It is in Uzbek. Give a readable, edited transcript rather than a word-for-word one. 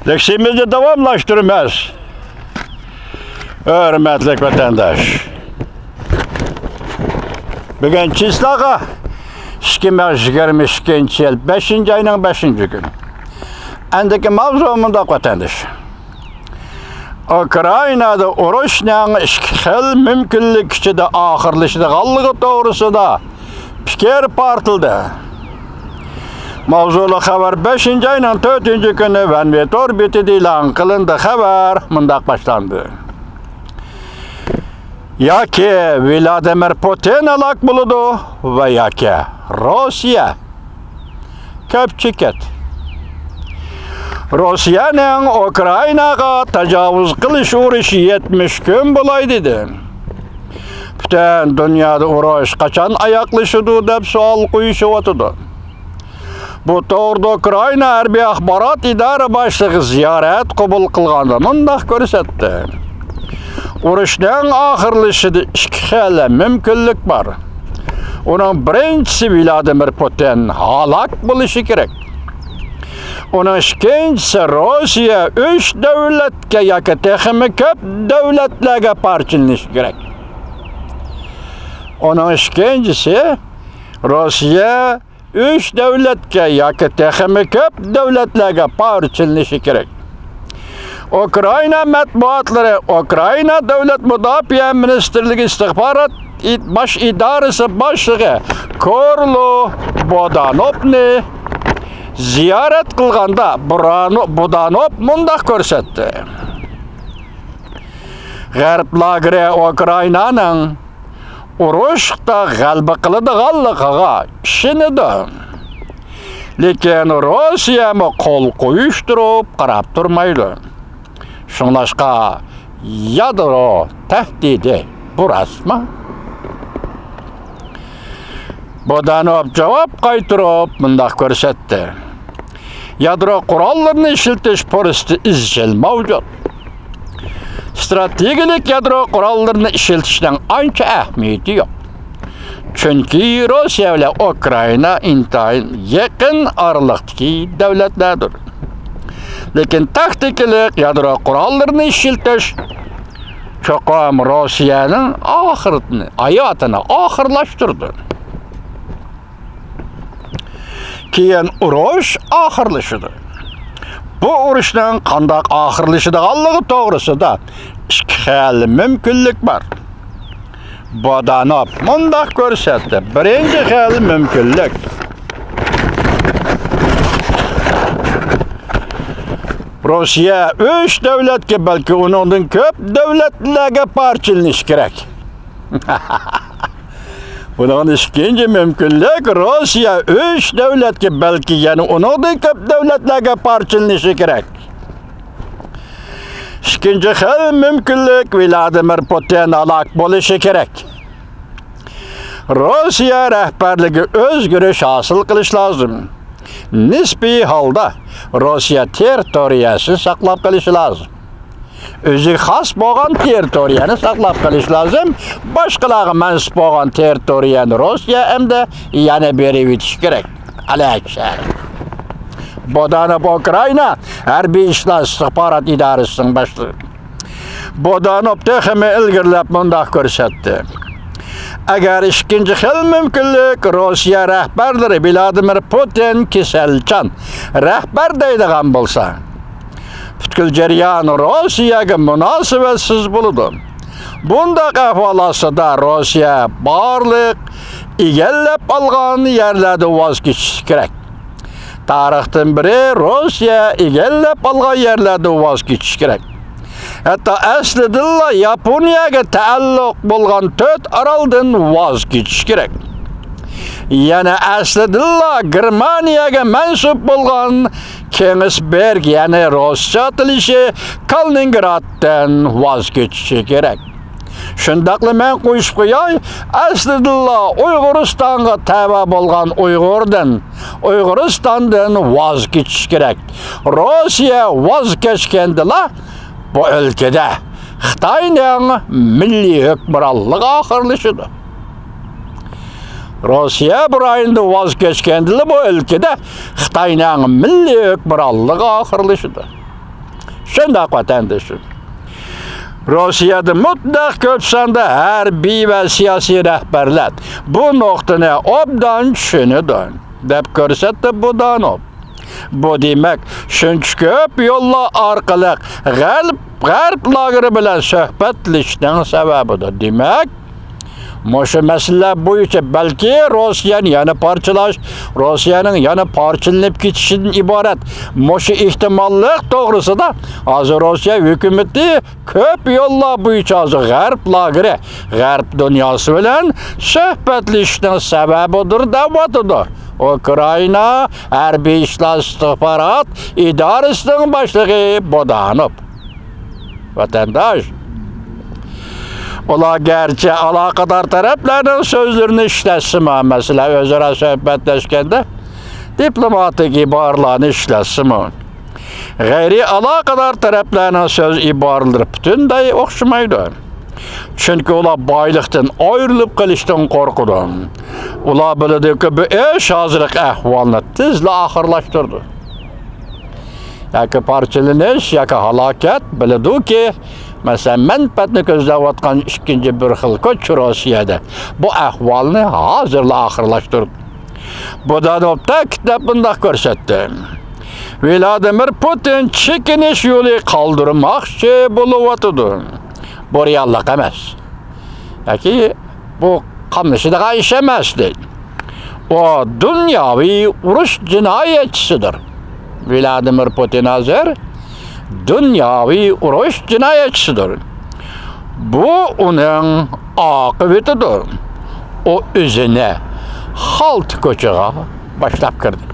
Leksimizni davamlaştırmaz. Hürmetli vatandaş. Bugün Çislağa 2022 yıl 5. ayının 5. günü. Endeki mavzumunda vatandaş. Ukrayna'da urushning ikki xil mümkünlük ichida oxirlashida g'alligi to'g'risida fikr portildi. Mavzuli xabar 5. ayning 4. kuni Vanvetor betida e'lon qilindi. Xabar mundaq boshlandi. Yoki Vladimir Putin halok bo'ladi va yoki Rossiya ko'pchilik Rossiyaning Ukraynaga tajovuz qilish urushi 70 kun bo'lay dedi. Butun dunyoda urush qachon oyoqlashadi deb savol qo'yishyapti. Bu to'g'rida Ukraina harbiy axborot idora boshlig'i ziyorat qabul qilganda mundaq ko'rsatdi. Urushning oxirlashida ikki xil mumkinlik bor. Uning birinchisi Vladimir Putin halok bo'lishi kerak. Uning ikkinchisi Rossiya 3 davlatga yoki texmi ko'p davlatlarga parchalanishi kerak. Uning ikkinchisi Rossiya 3 davlatga yoki texmi ko'p davlatlarga parchalanishi kerak. Ukraina matbuotlari Ukraina davlat mudofaa ministrligi istixborot bosh idorasi boshlig'i Korlo Bodanovni ziyorat qilganda Bodanov mundaq ko'rsatdi. G'arb lageri Ukrainaning urushda g'alaba qiladiganligiga ishonadi. Lekin Rossiya qo'l qo'yishtirib qarab turmaydi. Shunlashqa yadro tahdidi bu rasmi. Bodanov javob qaytarib mundaq ko'rsatdi. Yadro qurollarini ishlatish to'g'risida izchil mavjud. Strategik yadro qurollarini ishlatishning ancha ahamiyati yo'q. Chunki Rossiya bilan Ukraina intayin yaqin oraliqdagi davlatlardir. Lekin taktikalik yadro qurollarini ishlatish cho'qim Rossiyaning hayotini oxirlashtirdi. Keyin urush oxirlashdi. Bu urushning qanday oxirlashidiganligi to'g'risida ikki xil mumkinlik bor. Bodanov mundaq ko'rsatdi. Birinchi xil mumkinlik Rossiya 3 davlatga balki uningdan ko'p davlatlarga parchalanishi kerak. Bunun ikinci mümkünlük Rossiya 3 davlatga balki yana uningdan ko'p davlatlarga parchalanishi kerak. İkinci xil mümkünlük Vladimir Putin halok bo'lishi kerak. Rossiya rahbarligi o'zgarish hosil qilish lozim. Nisbiy holda Rossiya territoriyasini saqlab qolishi lozim. O'ziga xos bo'lgan territoriyani saqlab qolish lozim. Boshqalarga mansub bo'lgan territoriyani Rossiya hamda yana berib o'tish kerak. Alakshar. Bodanov Ukraina harbiy ishlar istixborot idorasining boshlig'i. Bodanov texmi ilgirlab mundaq ko'rsatdi. Agar ikinci xil mümkünlük Rossiya rahbarlari Vladimir Putin kasalchan rahbar deydigan bo'lsa, butkul jarayon Rossiyaga munosabatsiz bo'ladi. Bundaq ahvol ostida Rossiya barliq egallab olgan yerlarda voz kechishi kerak. Tarixdan beri Rossiya egallab olgan yerlarda voz kechishi kerak. Hatta aslida Yaponiyaga taalluq bo'lgan 4 oroldan voz kechish kerak. Yana aslida Germaniyaga mansub bo'lgan Königsberg, ya'ni Rossiya tilishi Kaliningraddan voz kechishi kerak. Shundaqla men qo'yishib qo'yay, aslida Uyg'uristonga tava bo'lgan Uyg'uristondan voz kechish kerak. Rossiya voz kechgandilar bu ülkede Xitoyning milliy hukmronligi oxirlashdi. Rossiya bir ayında voz kechgandilar bu ülkede Xitoyning milliy hukmronligi oxirlashdi. Şundaq vatandaşım. Rossiyada mutlaq ko'p sonda harbiy va siyosiy rahbarlar bu nuqtani obdan tushunadi deb ko'rsatdi Budanov. Bu demak, shuncha ko'p yo'llar orqali g'arb lageri bilan suhbatlashishning sababidir. Demak, Moşu meseleler bo'yicha balki Rossiyani yana parçalash, Rossiyaning yana parçalanib ketishidan iborat. Moşu ehtimollik to'g'risida hozir Rossiya hukumati ko'p yo'llar bo'yicha hozir g'arb lageri, g'arb dunyosi bilan suhbatlashishning sababidir deb Ukrayna harbiy ishlar istixborot idorasining boshlig'i Budanov. Vatandaş, ular gerçi alakadar taraflarning sözlerini işletsin, mesela özara söhbetlashganda diplomatik iboralarni ishlatsin. G'ayri alakadar taraflarning söz iboralari butunday o'xshamaydi. Chunki ular boylikdan ayrilib qolishdan qo'rqadi. Ular biladiki, bu ish hozirgi ahvolni tezla oxirlashtirdi. Yoki parchalanish, yoki halokat biladiki, mesela manfaatni ko'zlayotgan ikkinchi bir xil kuch Rossiyada bu ahvolni hozirla oxirlashtirdi. Budanovda kitob bunday ko'rsatdi. Vladimir Putin chekinish yo'li qoldirmoqchi bo'lyapti. Bu reallik emas. Yoki bu qamlashadigan ish emas deydi. O dunyoviy urush jinoyatchisidir. Vladimir Putin hozir dunyoviy urush jinoyatchisidir. Bu uning oqibatidir. O o'zini xalq ko'chiga boshlab kirdi.